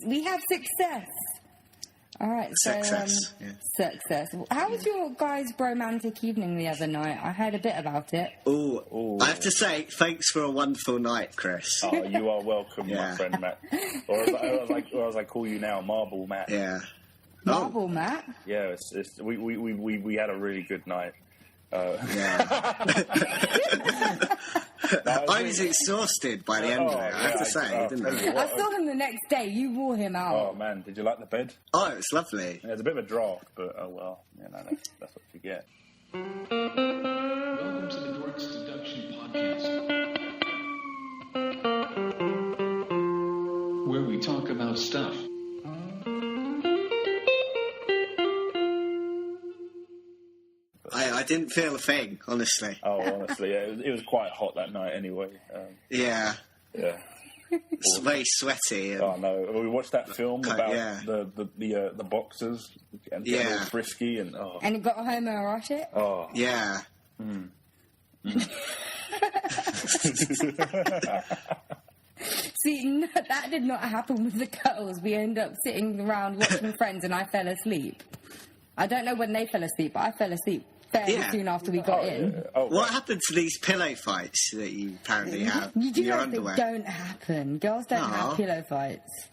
We have success. All right, so success. How was your guys' romantic evening the other night? I heard a bit about it. Oh, I have to say, thanks for a wonderful night, Chris. Oh, you are welcome, my friend Matt. Or as I call you now, Marble Matt. Yeah. Marble Matt? Yeah, we had a really good night. I was exhausted by the end of it, I have to say, didn't I? I saw him the next day. You wore him out. Oh, man, did you like the bed? Oh, it was lovely. There's a bit of a draft, but oh well. That's what you get. Welcome to the Dorks Deduction podcast, where we talk about stuff. I didn't feel a thing, honestly. Oh, honestly, yeah, it was quite hot that night anyway. Yeah. It's very sweaty. Oh no! We watched that film about the boxers and getting all frisky and and it got homoerotic. Oh yeah. See, no, that did not happen with the girls. We ended up sitting around watching Friends, and I fell asleep. I don't know when they fell asleep, but I fell asleep fairly soon after we got in. Yeah. Oh, what happened to these pillow fights that you apparently have You do in your know underwear? they don't happen. Girls don't have pillow fights.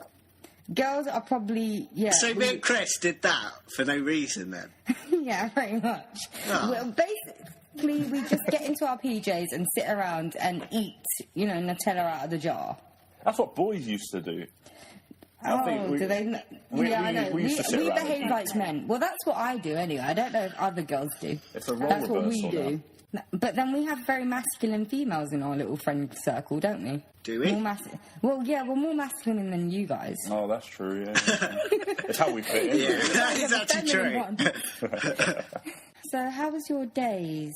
Girls are probably, So me and Chris did that for no reason then? Yeah, very much. Oh. Well, basically, we just get into our PJs and sit around and eat, Nutella out of the jar. That's what boys used to do. Do they? I know. We used to sit we around behave like men. Well, that's what I do anyway. I don't know if other girls do. It's a role That's what we reversal do. now. But then we have very masculine females in our little friend circle, don't we? Do we? We're more masculine than you guys. Oh, that's true, yeah. It's how we fit in. Yeah, that is actually true. So how was your days?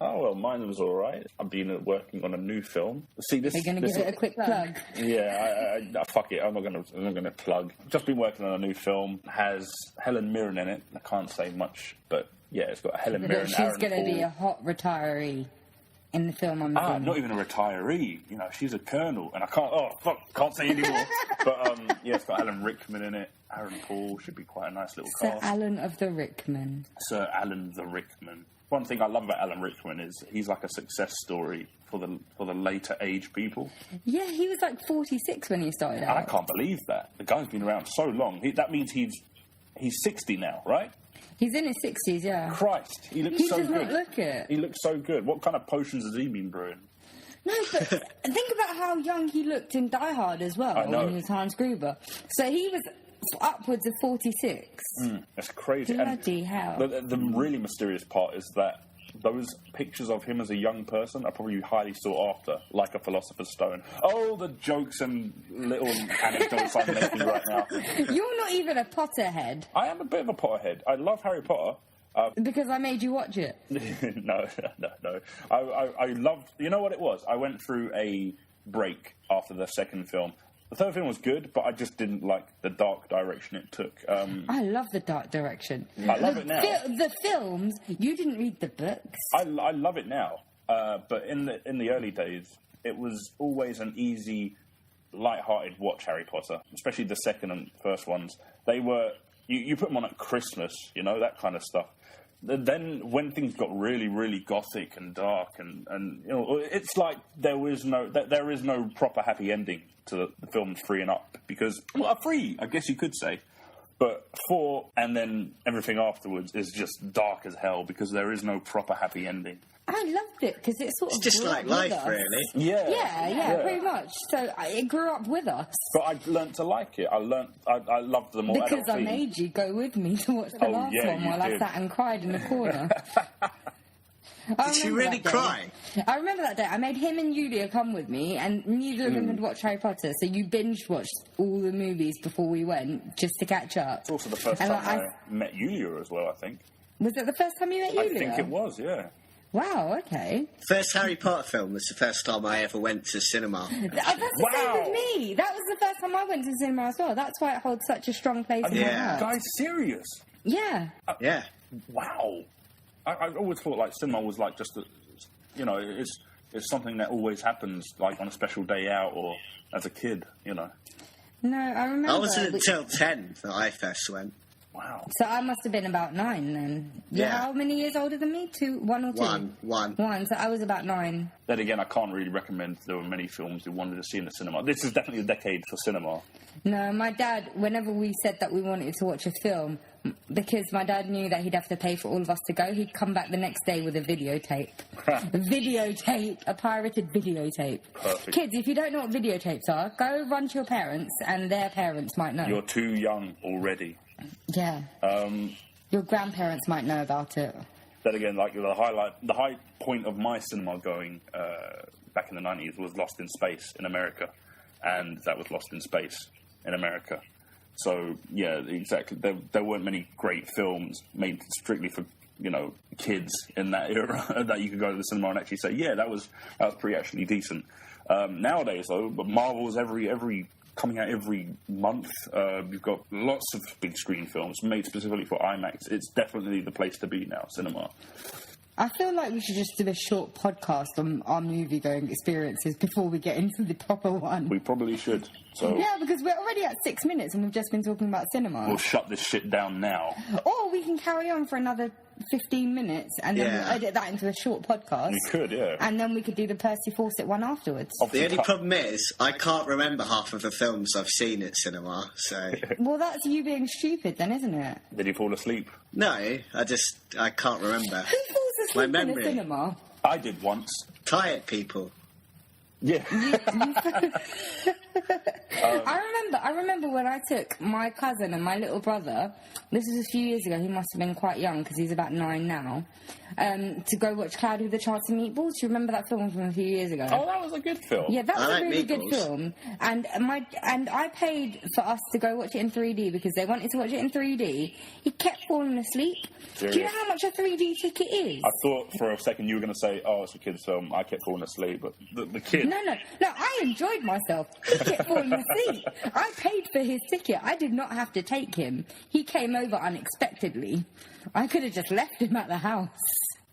Oh, well, mine was all right. I've been working on a new film. See, this. You're going to give it a quick plug. Yeah, fuck it. I'm not going to plug. Just been working on a new film. Has Helen Mirren in it. I can't say much, but yeah, it's got Helen Mirren. She's going to be a hot retiree in the film. Not even a retiree. She's a colonel, and I can't say anymore. But it's got Alan Rickman in it. Aaron Paul should be quite a nice little cast. Sir Alan of the Rickman. Sir Alan the Rickman. One thing I love about Alan Rickman is he's like a success story for the later age people. Yeah, he was like 46 when he started out. I can't believe that. The guy's been around so long. That means he's 60 now, right? He's in his 60s, yeah. Christ, he looks so good. He does not look it. He looks so good. What kind of potions has he been brewing? No, but think about how young he looked in Die Hard as well. I know. When he was Hans Gruber. So he was upwards of 46. That's crazy. Bloody hell. The really mysterious part is that those pictures of him as a young person are probably highly sought after, like a philosopher's stone. Oh, the jokes and little anecdotes I'm making right now. You're not even a Potterhead. I am a bit of a Potterhead. I love Harry Potter. Because I made you watch it. No. I loved... You know what it was? I went through a break after the second film. The third film was good, but I just didn't like the dark direction it took. I love the dark direction. I love it now. The films, you didn't read the books. I love it now. But in the early days, it was always an easy, light-hearted watch, Harry Potter. Especially the second and first ones. They were... You put them on at Christmas, that kind of stuff. Then when things got really, really gothic and dark, and it's like there is no proper happy ending to the films 3 and up, because free, I guess you could say, but 4 and then everything afterwards is just dark as hell because there is no proper happy ending. I loved it because it's sort of just like life, really. Yeah, pretty much. So it grew up with us. But I learnt to like it. I loved the more because adult I themes. made you go with me to watch the last one while I sat and cried in the corner. Did you really cry? I remember that day. I made him and Yulia come with me, and neither of them had watched Harry Potter, so you binge-watched all the movies before we went, just to catch up. It's also the first time I met Yulia as well, I think. Was it the first time you met Yulia? I think it was, yeah. Wow, okay. First Harry Potter film was the first time I ever went to cinema. That's the same with me. That was the first time I went to cinema as well. That's why it holds such a strong place in my heart. Guys, serious? Yeah. Yeah. Wow. I always thought like cinema was like just it's something that always happens like on a special day out or as a kid, No, I remember. I wasn't until 10 that I first went. Wow. So I must have been about 9 then. You're Yeah. how many years older than me? 1 or 2? One. 1, so I was about 9. Then again, I can't really recommend there were many films we wanted to see in the cinema. This is definitely a decade for cinema. No, my dad, whenever we said that we wanted to watch a film, because my dad knew that he'd have to pay for all of us to go, he'd come back the next day with a videotape. A pirated videotape. Perfect. Kids, if you don't know what videotapes are, go run to your parents, and their parents might know. You're too young already. Yeah. Your grandparents might know about it. Then again, like the high point of my cinema going back in the 90s was Lost in Space in America, and that was Lost in Space in America. So yeah, exactly. There weren't many great films made strictly for kids in that era that you could go to the cinema and actually say, yeah, that was pretty actually decent. Nowadays though, but Marvel's coming out every month. You've got lots of big screen films made specifically for IMAX. It's definitely the place to be now, cinema. I feel like we should just do a short podcast on our movie-going experiences before we get into the proper one. We probably should. So Yeah, because we're already at 6 minutes and we've just been talking about cinema. we'll shut this shit down now. Or we can carry on for another 15 minutes and then Yeah. we'll edit that into a short podcast. We could, yeah. And then we could do the Percy Fawcett one afterwards. The only problem is, I can't remember half of the films I've seen at cinema, so... Well, that's you being stupid then, isn't it? Did you fall asleep? No, I can't remember. Who falls asleep in memory. a cinema? I did once. Tired people. Yeah. I remember when I took my cousin and my little brother, this was a few years ago, he must have been quite young because he's about 9 now, to go watch Cloudy with a Chance of Meatballs. Do you remember that film from a few years ago? Oh, that was a good film. Yeah, that was I a like really good Meatballs. film. And I paid for us to go watch it in 3D because they wanted to watch it in 3D. He kept falling asleep. Do you know Serious? how much a 3D ticket is? I thought for a second you were going to say, oh, it's a kid's film. I kept falling asleep, but the kid... No, I enjoyed myself. He kept falling asleep. I paid for his ticket. I did not have to take him. He came over unexpectedly. I could have just left him at the house.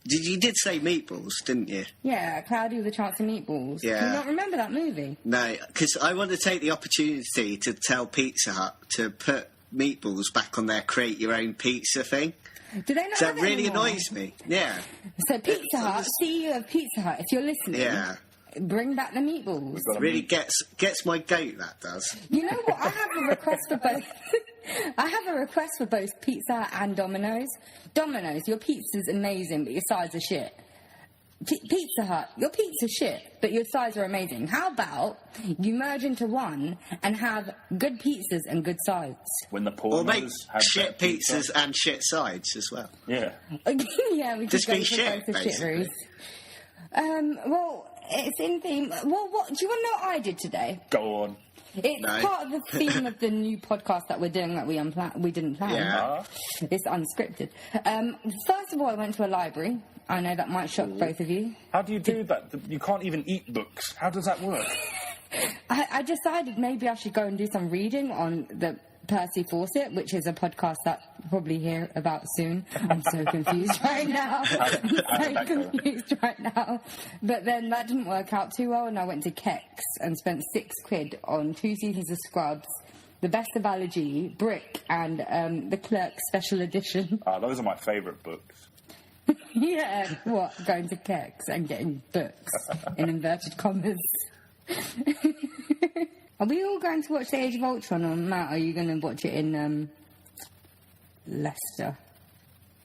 You did say Meatballs, didn't you? Yeah, Cloudy with a Chance of Meatballs. Yeah. Do you not remember that movie? No, because I want to take the opportunity to tell Pizza Hut to put meatballs back on their create your own pizza thing. Do they not So have that it really anymore? annoys me. Yeah. So Pizza Hut, CEO of Pizza Hut, if you're listening, Yeah. bring back the meatballs. Really gets my goat, that does. You know what? I have a request for both. I have a request for both Pizza Hut and Domino's. Domino's, your pizza's amazing, but your sides are shit. Pizza Hut, your pizza's shit, but your sides are amazing. How about you merge into one and have good pizzas and good sides? When the Or make pornos have shit better pizza. pizzas and shit sides as well. Yeah. Yeah, we could Just go be for shit, both the shit basically. routes. Well, it's in theme. Well, what do you want to know what I did today? Go on. It's No. part of the theme of the new podcast that we're doing that we didn't plan. Yeah. It's unscripted. First of all, I went to a library. I know that might shock both of you. How do you do that? You can't even eat books. How does that work? I decided maybe I should go and do some reading on the Percy Fawcett, which is a podcast that you'll probably hear about soon. I'm so confused right now. I'm so confused right now. But then that didn't work out too well, and I went to Kex and spent £6 on 2 seasons of Scrubs, The Best of Allergy, Brick, and the Clerk Special Edition. Those are my favourite books. Yeah, what? Going to Kex and getting books in inverted commas. Are we all going to watch The Age of Ultron, or Matt, are you going to watch it in Leicester?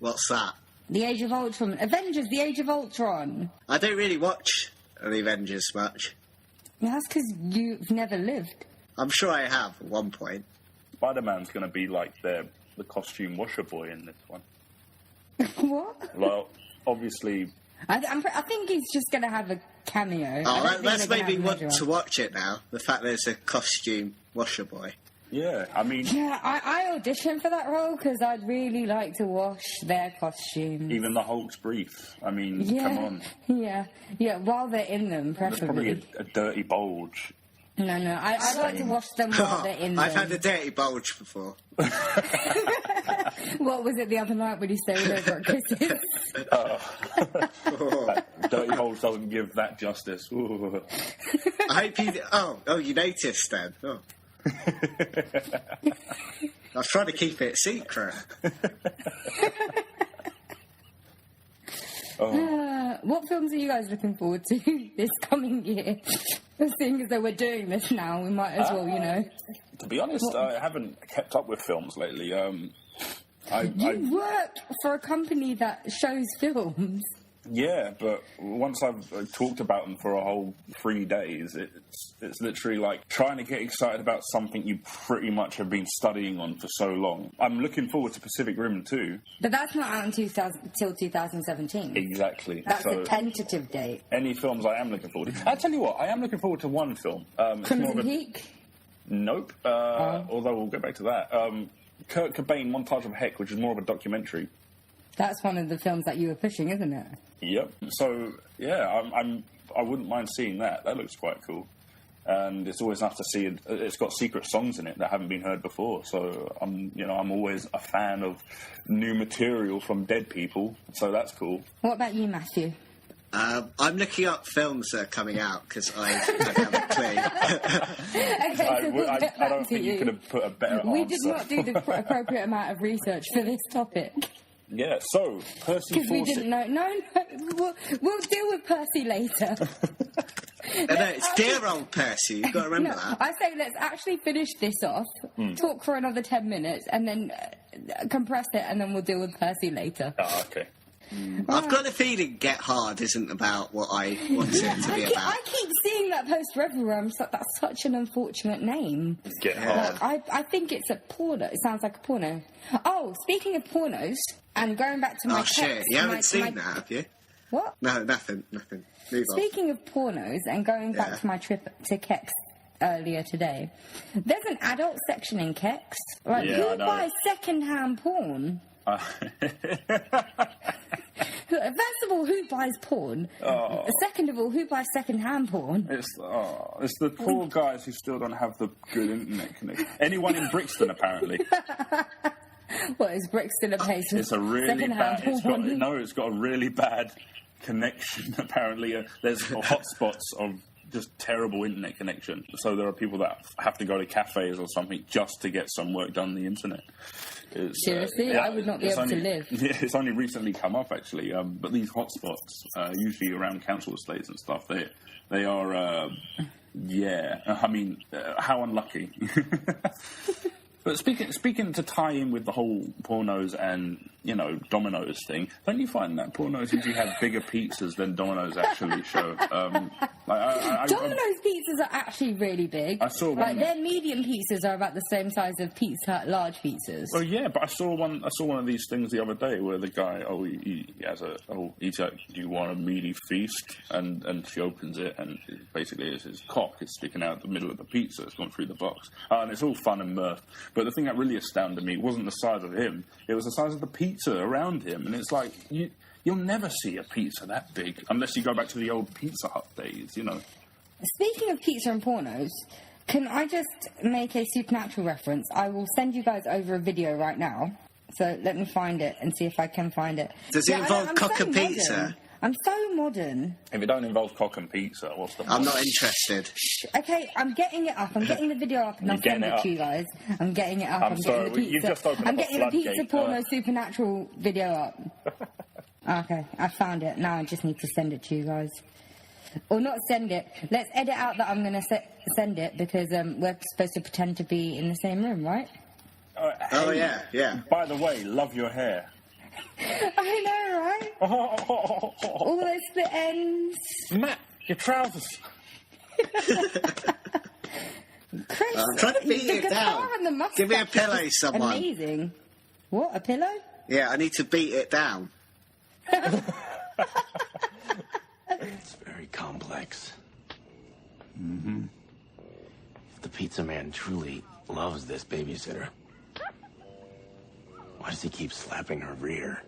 What's that? The Age of Ultron. Avengers, The Age of Ultron. I don't really watch the Avengers much. That's because you've never lived. I'm sure I have at one point. Spider-Man's going to be like the costume washer boy in this one. What? Well, obviously... I think he's just going to have a cameo. I Oh, don't think that's they're gonna made me have want major to watch it now. The fact there's a costume washer boy. Yeah, I mean... Yeah, I auditioned for that role because I'd really like to wash their costumes. Even the Hulk's brief. I mean, Yeah, come on. yeah, while they're in them, There's preferably. probably a dirty bulge. No, I'd like to wash them while they're in them. I've had a dirty bulge before. What was it the other night when you stayed over at Chris's? Dirty bulge doesn't give that justice. Ooh. I hope you... Oh, you noticed then. Oh. I was trying to keep it secret. What films are you guys looking forward to this coming year? Seeing as though we're doing this now, we might as well, To be honest, I haven't kept up with films lately. You work for a company that shows films. Yeah, but once I've talked about them for a whole 3 days, it's literally like trying to get excited about something you pretty much have been studying on for so long. I'm looking forward to Pacific Rim 2. But that's not out until 2017. Exactly. That's a tentative date. Any films I am looking forward to. I tell you what, I am looking forward to one film. Crimson Peak? Nope. Although we'll get back to that. Kurt Cobain, Montage of Heck, which is more of a documentary. That's one of the films that you were pushing, isn't it? Yep. So yeah, I wouldn't mind seeing that. That looks quite cool, and it's always nice to see it. It's got secret songs in it that haven't been heard before. So I'm always a fan of new material from dead people. So that's cool. What about you, Matthew? I'm looking up films that are coming out because I don't have a clue. I don't think you could have put a better answer. We did not do the appropriate amount of research for this topic. Yeah, so Percy Because we Fawcett. didn't know. No, we'll deal with Percy later. No, it's dear old Percy. You've got to remember that. I say let's actually finish this off, talk for another 10 minutes, and then compress it, and then we'll deal with Percy later. Oh, okay. I've got a feeling Get Hard isn't about what I want it to be about. I keep seeing that poster everywhere. That's such an unfortunate name. Get Hard. I think it's a porno. It sounds like a porno. Oh, speaking of pornos, and going back to my Oh, shit. text, You haven't seen that, have you? What? No, nothing. Move on. Speaking of pornos, and going back to my trip to Kex earlier today, there's an adult section in Kex. Like, Yeah, I who know. buys second-hand porn? First of all, who buys porn? Oh. Second of all, who buys second-hand porn? It's the poor guys who still don't have the good internet connection. Anyone in Brixton, apparently. What, is Brixton a place with It's a really second-hand bad. porn? It's got a really bad connection. Apparently, there's hotspots of just terrible internet connection. So there are people that have to go to cafes or something just to get some work done on the internet. Seriously? I would not be able to live. Yeah, it's only recently come up, actually. But these hotspots, usually around council estates and stuff, they are, I mean, how unlucky. But speaking to tie in with the whole pornos and, Domino's thing, don't you find that pornos usually have bigger pizzas than Domino's actually show? Domino's pizzas are actually really big. I saw one. Like, their medium pizzas are about the same size of Pizza Hut large pizzas. Oh yeah, but I saw one of these things the other day where the guy, he's like, do you want a meaty feast? And she opens it, and basically it's his cock is sticking out the middle of the pizza. It's gone through the box, and it's all fun and mirth. But the thing that really astounded me wasn't the size of him; it was the size of the pizza around him. And it's like you'll never see a pizza that big unless you go back to the old Pizza Hut days, Speaking of pizza and pornos, can I just make a Supernatural reference? I will send you guys over a video right now. So let me find it and see if I can find it. Does it involve cock and pizza? Modern. I'm so modern. If it don't involve cock and pizza, what's the point? I'm not interested. Okay, I'm getting it up. I'm getting the video up and I'll send it to you guys. I'm getting it up. I'm sorry, getting the you've just opened I'm up a getting the Pizza floodgate. Porno Supernatural video up. Okay, I found it. Now I just need to send it to you guys. Or not send it. Let's edit out that I'm going to send it because we're supposed to pretend to be in the same room, right? Oh, yeah. By the way, love your hair. I know, right? All those split ends. Matt, your trousers. Chris, I'm trying to beat the it guitar down. and the mustache Give me a is pillow, just someone. Amazing. What, a pillow? Yeah, I need to beat it down. It's very complex. Mm-hmm. If the pizza man truly loves this babysitter, why does he keep slapping her rear?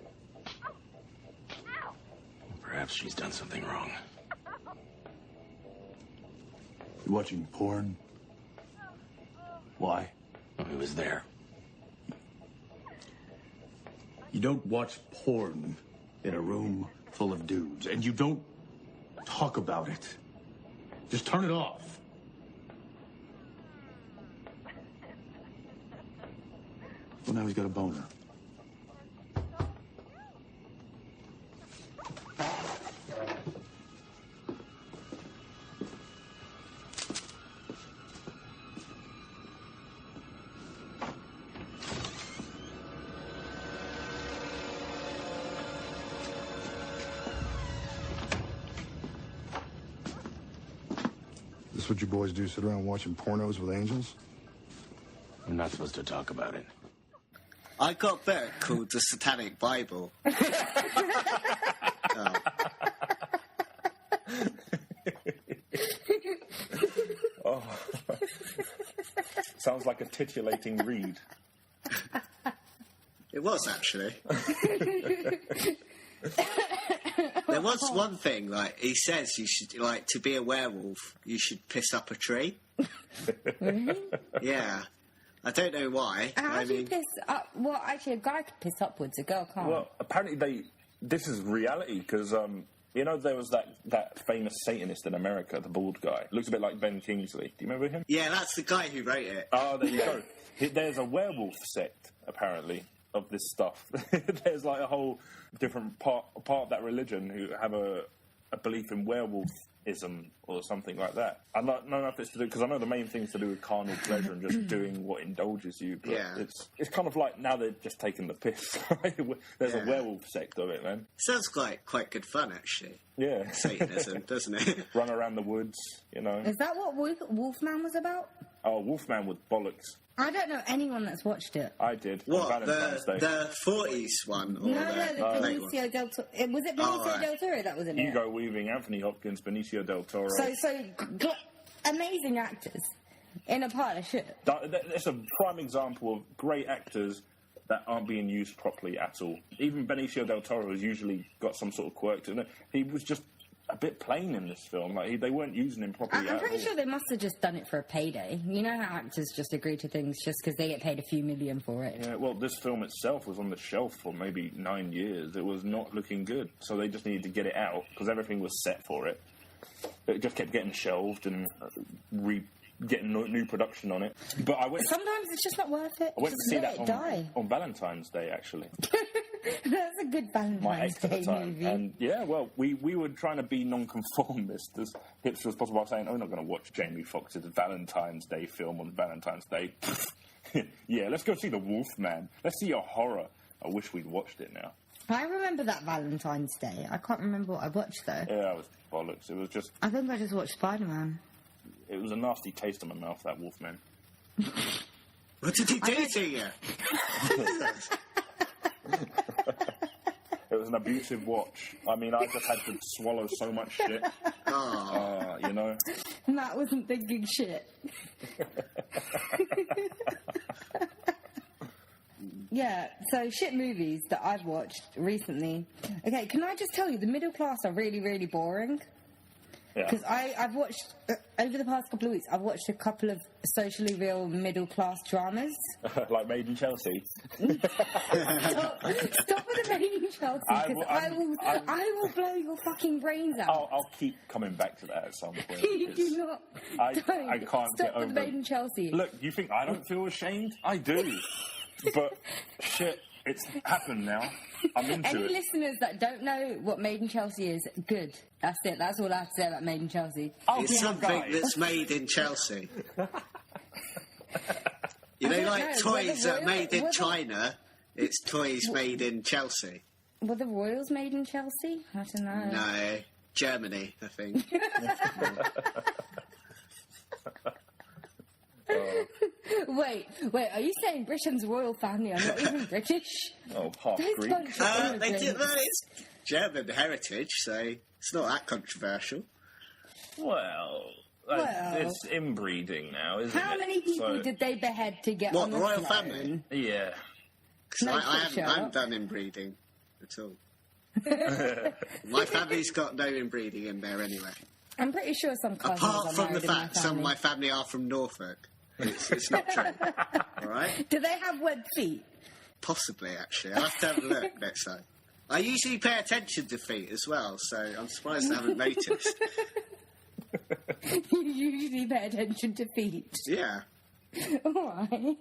Perhaps she's done something wrong. You watching porn? Why? Oh, he was there. You don't watch porn in a room full of dudes, and you don't talk about it. Just turn it off. Well, now he's got a boner. This what you boys do, sit around watching pornos with angels? I'm not supposed to talk about it. I got a book called The Satanic Bible. Oh. Sounds like a titillating read. It was, actually. There was one thing, like, he says you should, like, to be a werewolf, you should piss up a tree. Really? Yeah. I don't know why. How do you piss up? Well, actually, a guy could piss upwards, a girl can't. Well, apparently this is reality, because, you know, there was that famous Satanist in America, the bald guy. Looks a bit like Ben Kingsley. Do you remember him? Yeah, that's the guy who wrote it. Oh, there you go. There's a werewolf sect, apparently, of this stuff. There's like a whole different part of that religion who have a belief in werewolfism or something like that. I don't know if it's to do, because I know the main thing's to do with carnal pleasure and just doing what indulges you. But Yeah. it's kind of like now they're just taking the piss. Right? There's a werewolf sect of it, man. Sounds quite good fun, actually. Yeah. Satanism, doesn't it? Run around the woods, you know. Is that what Wolfman was about? Oh, Wolfman with bollocks. I don't know anyone that's watched it. I did. On What, Valentine's Day. the 40s one? Or No, the late one? Benicio del Toro. Was it Benicio del Toro that was in it? Hugo Weaving, Anthony Hopkins, Benicio del Toro. Amazing actors in a pile of shit. It's a prime example of great actors that aren't being used properly at all. Even Benicio del Toro has usually got some sort of quirk to it. He was just a bit plain in this film. Like they weren't using him properly. I'm pretty sure they must have just done it for a payday. You know how actors just agree to things just because they get paid a few million for it. Yeah, well, this film itself was on the shelf for maybe 9 years. It was not looking good, so they just needed to get it out because everything was set for it. It just kept getting shelved and getting new production on it. But Sometimes it's just not worth it. I went to Just see let that it die. on Valentine's Day, actually. That's a good My Valentine's ex at the Day time. movie. And yeah, well, we were trying to be non-conformist as hipster as possible. I was saying, we're not going to watch Jamie Foxx's Valentine's Day film on Valentine's Day. Yeah, let's go see The Wolfman. Let's see a horror. I wish we'd watched it now. I remember that Valentine's Day. I can't remember what I watched though. Yeah, it was bollocks. It was just... I think I just watched Spider-Man. It was a nasty taste in my mouth, that Wolfman. What did he do to you? It was an abusive watch. I mean, I just had to swallow so much shit. You know? Matt wasn't thinking shit. Yeah, so shit movies that I've watched recently. Okay, can I just tell you, the middle class are really, really boring. Yeah. Because I've watched, over the past couple of weeks, I've watched a couple of socially real middle class dramas. Like Made in Chelsea. Stop with the Made in Chelsea, because I will blow your fucking brains out. I'll keep coming back to that at some point. You do not. I Don't. can't Stop get over with Made in Chelsea. Look, you think I don't feel ashamed? I do. But, shit, it's happened now. I'm into Any it. listeners that don't know what Made in Chelsea is, good. That's it. That's all I have to say about Made in Chelsea. Oh, It's yeah, something guys. that's made in Chelsea. You know, don't like know. toys that are made in Were the- China, it's toys made in Chelsea. Were the Royals made in Chelsea? I don't know. No, Germany, I think. Wait, are you saying Britain's royal family are not even British? Oh, half Those Greek. bunch of They immigrants. did, well, it's German heritage, so it's not that controversial. Well, it's inbreeding now, isn't it? How many people did they behead to get What, on the the royal throne? family? Yeah. 'Cause No, I shut haven't up. done inbreeding at all. My family's got no inbreeding in there anyway. I'm pretty sure some cousins Apart are from the married in my fact some of family. my family are from Norfolk. It's not true. All right? Do they have webbed feet? Possibly, actually. I'll have to have a look next time. I usually pay attention to feet as well, so I'm surprised I haven't noticed. You usually pay attention to feet. Yeah. All right.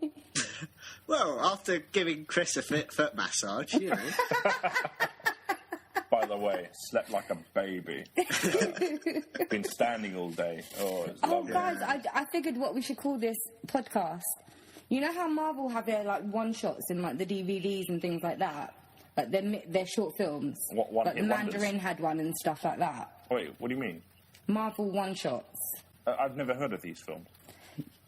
Well, after giving Chris a foot massage, you know. By the way, slept like a baby. Been standing all day. Oh, it's Oh, lovely. guys, I figured what we should call this podcast. You know how Marvel have their like one-shots in like the DVDs and things like that? Like their short films. What, one like the hit wonders? Mandarin had one and stuff like that. Wait, what do you mean? Marvel one-shots. I've never heard of these films.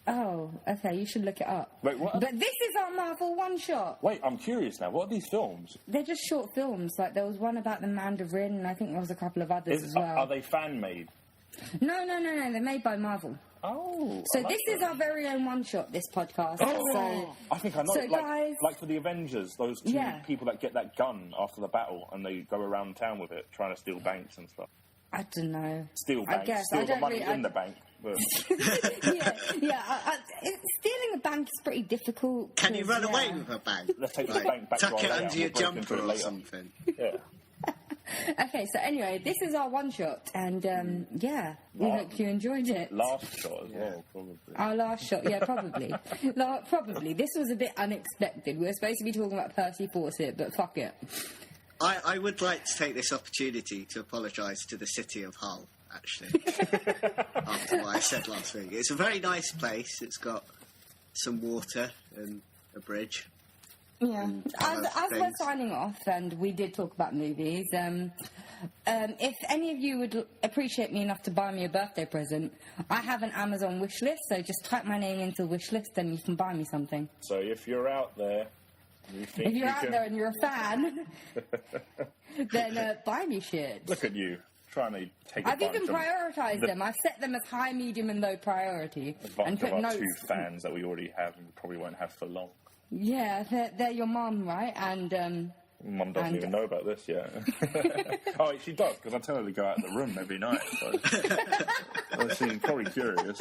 Oh, okay, you should look it up. Wait, what? But this is our Marvel one-shot. Wait, I'm curious now. What are these films? They're just short films. Like there was one about the Mandarin, and I think there was a couple of others as well. Are they fan-made? No. They're made by Marvel. Oh. So I like this is that. our very own one-shot. This podcast. Oh, So I think I know. So, like, guys- like for the Avengers, those two Yeah. people that get that gun after the battle and they go around town with it, trying to steal banks and stuff. I don't know. Steal I banks, guess. steal I the don't money really- in the bank. But Stealing a bank is pretty difficult. Can you 'cause, run yeah. away with a bank? Let's take the bank back to Tuck our it layout. under your We'll break into jumper it or later. something. Yeah. Okay, so anyway, this is our one shot, and yeah, we hope you enjoyed it. Last shot as well, probably. Our last shot, yeah, probably. Probably. This was a bit unexpected. We were supposed to be talking about Percy Fawcett, but fuck it. I would like to take this opportunity to apologise to the city of Hull, actually, after what I said last week. It's a very nice place. It's got some water and a bridge. Yeah. As we're things. signing off, and we did talk about movies, if any of you would appreciate me enough to buy me a birthday present, I have an Amazon wish list, so just type my name into the wish list and you can buy me something. So if you're out there, you think If you're you out can... there and you're a fan, then buy me shit. Look at you, trying to take I've even advantage prioritised the- them. I've set them as high, medium and low priority. And of put our notes. 2 fans that we already have and probably won't have for long. Yeah, they're your mum, right? And Mum doesn't And- even know about this yet. Oh, she does, because I tell her to go out of the room every night. So. Well, she's probably curious.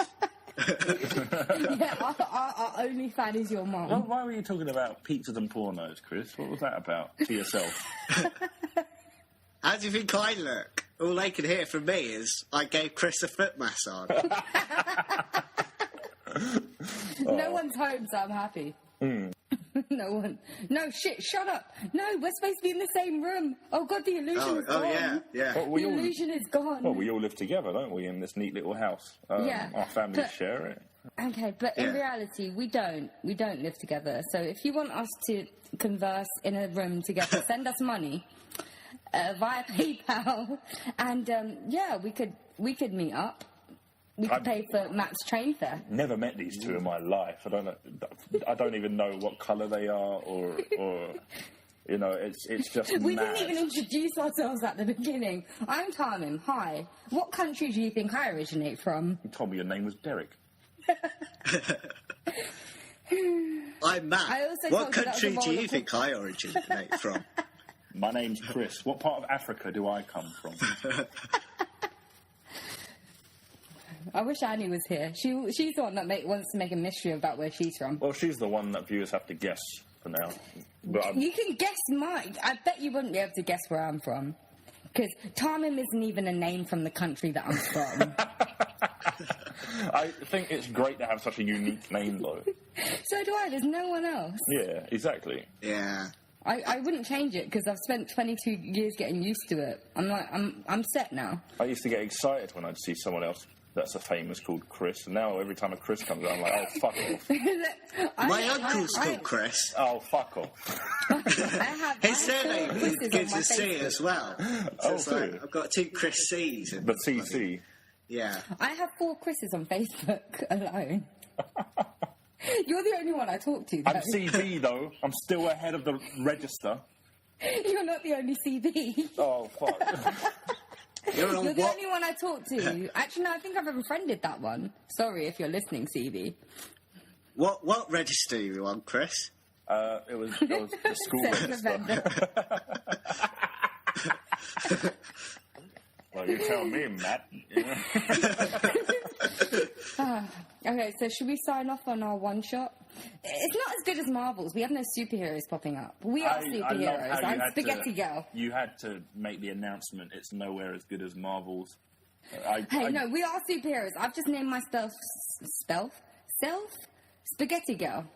yeah, our only fan is your Well, mum. why were you talking about pizzas and pornos, Chris? What was that about to yourself? How do you think I look? All they can hear from me is I gave Chris a foot massage. No one's home, so I'm happy. No one. No, shit, shut up. No, we're supposed to be in the same room. Oh, God, the illusion is Oh, gone. yeah. Well, we The all, illusion is gone. well, we all live together, don't we, in this neat little house? Yeah, Our families but- share it. Okay, but in Yeah. reality, we don't. We don't live together. So if you want us to converse in a room together, send us money via PayPal, and yeah, we could meet up. We could pay for Matt's train fare. Never met these two in my life. I don't know. I don't even know what colour they are, or you know, it's just We mad. didn't even introduce ourselves at the beginning. I'm Carmen. Hi. What country do you think I originate from? You told me your name was Derek. I'm Matt. I also What told you that was country a do you roller think I originate from? My name's Chris. What part of Africa do I come from? I wish Annie was here. She's the one that wants to make a mystery about where she's from. Well, she's the one that viewers have to guess for now. But You can guess mine. I bet you wouldn't be able to guess where I'm from. Because Tarnum isn't even a name from the country that I'm from. I think it's great to have such a unique name, though. So do I. There's no one else. Yeah, exactly. Yeah. I wouldn't change it because I've spent 22 years getting used to it. I'm set now. I used to get excited when I'd see someone else that's a famous called Chris. And now every time a Chris comes out, I'm like, oh, fuck off. My uncle's called Chris. Oh, fuck off. I have His surname is Chris's on begins my with C Facebook. as well. So Oh, it's like, too. I've got 2 Chris C's. in But my- CC. Yeah. I have 4 Chris's on Facebook alone. You're the only one I talk to, though. I'm CB, though. I'm still ahead of the register. You're not the only CB. Oh, fuck. You're on You're the what? only one I talk to. Actually, no, I think I've unfriended that one. Sorry if you're listening, CB. What register are you on, Chris? It was the school Sex register. offender. Well, you tell me, Matt. Yeah. Okay, so should we sign off on our one shot? It's not as good as Marvel's. We have no superheroes popping up. We are I love superheroes. how you I'm had Spaghetti Girl. You had to make the announcement. It's nowhere as good as Marvel's. Hey, no, we are superheroes. I've just named myself Spaghetti girl.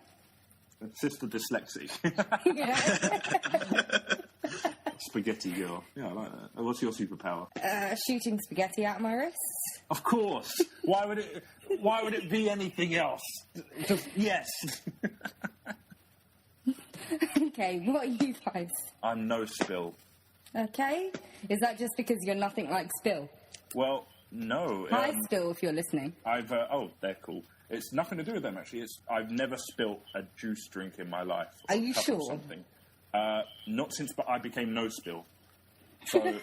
Sister dyslexic. Yeah. Spaghetti girl. Yeah, I like that. What's your superpower? Shooting spaghetti out my wrists. Of course. Why would it be anything else? Just yes. Okay, what are you guys? I'm no spill. Okay. Is that just because you're nothing like Spill? Well, no. Hi, Spill, if you're listening. I've they're cool. It's nothing to do with them actually. I've never spilt a juice drink in my life. Are you Cup or sure? Something. Not since I became no spill. So You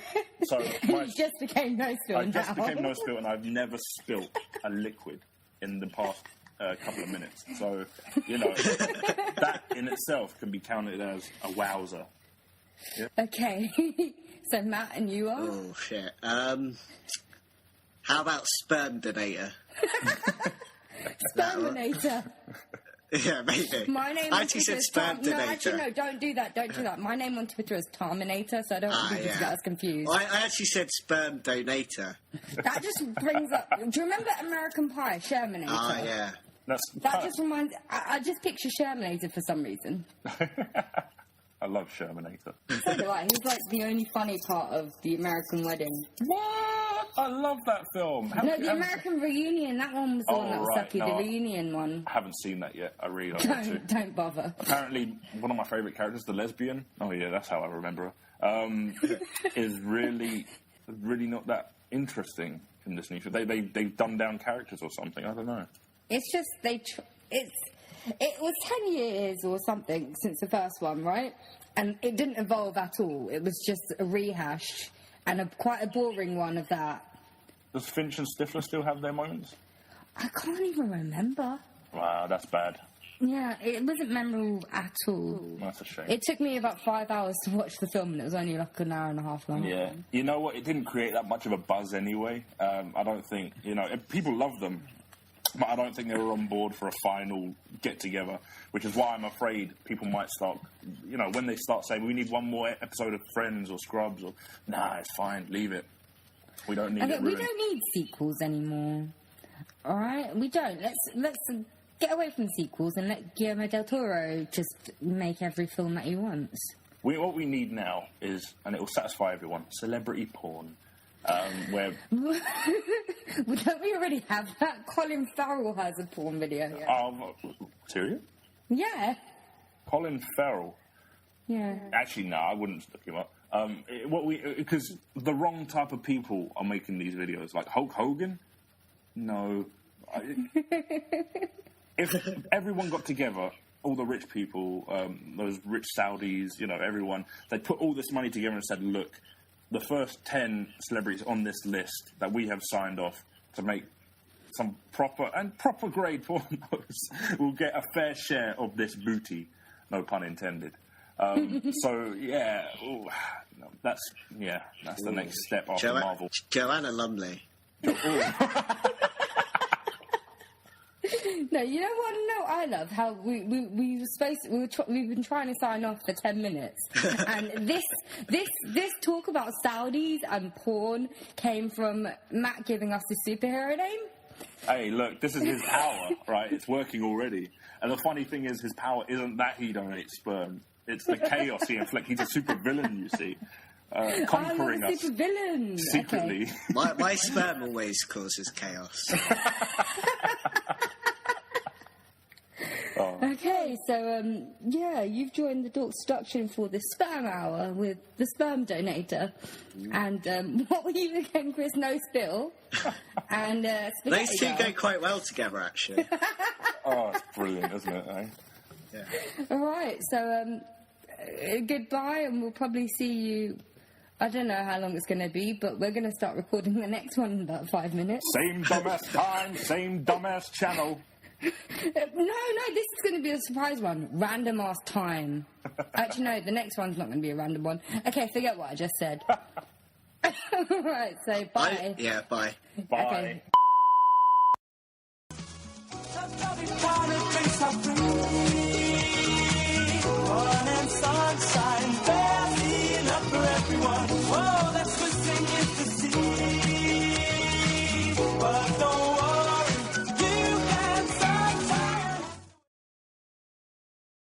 just became no Spill I just now. became no spill, and I've never spilt a liquid in the past couple of minutes. So that in itself can be counted as a wowzer. Yeah. Okay. So Matt and you are? Oh shit. How about sperm donator? Sperminator. Yeah, maybe. My name I on actually Twitter said is sperm No, donator. actually, no, don't do that. Don't do that. My name on Twitter is Terminator, so I don't want people to get us confused. Well, I actually said sperm donator. That just brings up... Do you remember American Pie, Shermanator? Ah, yeah. That just reminds... I just picture Shermanator for some reason. I love Shermanator. So do I. He's like the only funny part of the American Wedding. What? I love that film. The American Reunion, that one was the one that was sucky, no, the reunion one. I haven't seen that yet. I really don't want to. Don't bother. Apparently, one of my favourite characters, the lesbian, oh yeah, that's how I remember her, is really not that interesting in this new show. They've dumbed down characters or something, I don't know. It's just, it was 10 years or something since the first one, right? And it didn't evolve at all. It was just a rehash and quite a boring one of that. Does Finch and Stifler still have their moments? I can't even remember. Wow, that's bad. Yeah, it wasn't memorable at all. That's a shame. It took me about 5 hours to watch the film, and it was only like an hour and a half long. Yeah. You know what? It didn't create that much of a buzz anyway. I don't think, people love them, but I don't think they were on board for a final get-together, which is why I'm afraid people might start, when they start saying, we need one more episode of Friends or Scrubs, or, nah, it's fine, leave it. We don't need it. We don't need sequels anymore. All right? We don't. Let's get away from sequels and let Guillermo del Toro just make every film that he wants. What we need now is, and it will satisfy everyone, celebrity porn. Where Well, don't we already have that? Colin Farrell has a porn video. serious? Yeah. Colin Farrell. Yeah. Actually, no, I wouldn't look him up. Because the wrong type of people are making these videos, like Hulk Hogan. No. If everyone got together, all the rich people, those rich Saudis, everyone, they put all this money together and said, look, the first 10 celebrities on this list that we have signed off to make some proper grade pornos will get a fair share of this booty. No pun intended. So, yeah, that's the next step after Marvel. Joanna Lumley. No, you know what? No, I love how we've been trying to sign off for 10 minutes, and this talk about Saudis and porn came from Matt giving us the superhero name. Hey, look, this is his power, right? It's working already. And the funny thing is, his power isn't that he donates sperm; it's the chaos he inflicts. He's a super villain, you see, conquering us super villain secretly. Okay. My sperm always causes chaos. Okay, so, you've joined the Dorks Deduction for the Sperm Hour with the Sperm Donator. And what were you again, Chris? No Spill. And Spaghetti Those two Girl. go quite well together, actually. Oh, it's brilliant, isn't it, eh? Yeah. All right, so goodbye, and we'll probably see you... I don't know how long it's going to be, but we're going to start recording the next one in about 5 minutes. Same dumbass time, same dumbass channel. No, this is going to be a surprise one. Random ass time. Actually, no, the next one's not going to be a random one. Okay, forget what I just said. Right, so bye. Bye. Bye. Okay.